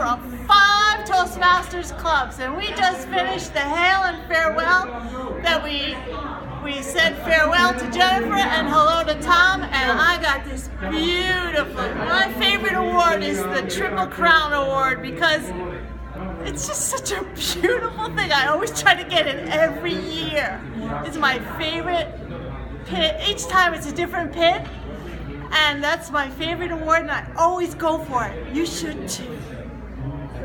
from 5 Toastmasters clubs, and we just finished the hail and farewell that we said farewell to Jennifer and hello to Tom, and I got this beautiful, my favorite award is the Triple Crown Award because it's just such a beautiful thing. I always try to get it every year. It's my favorite pin. Each time it's a different pin, and that's my favorite award, and I always go for it. You should too.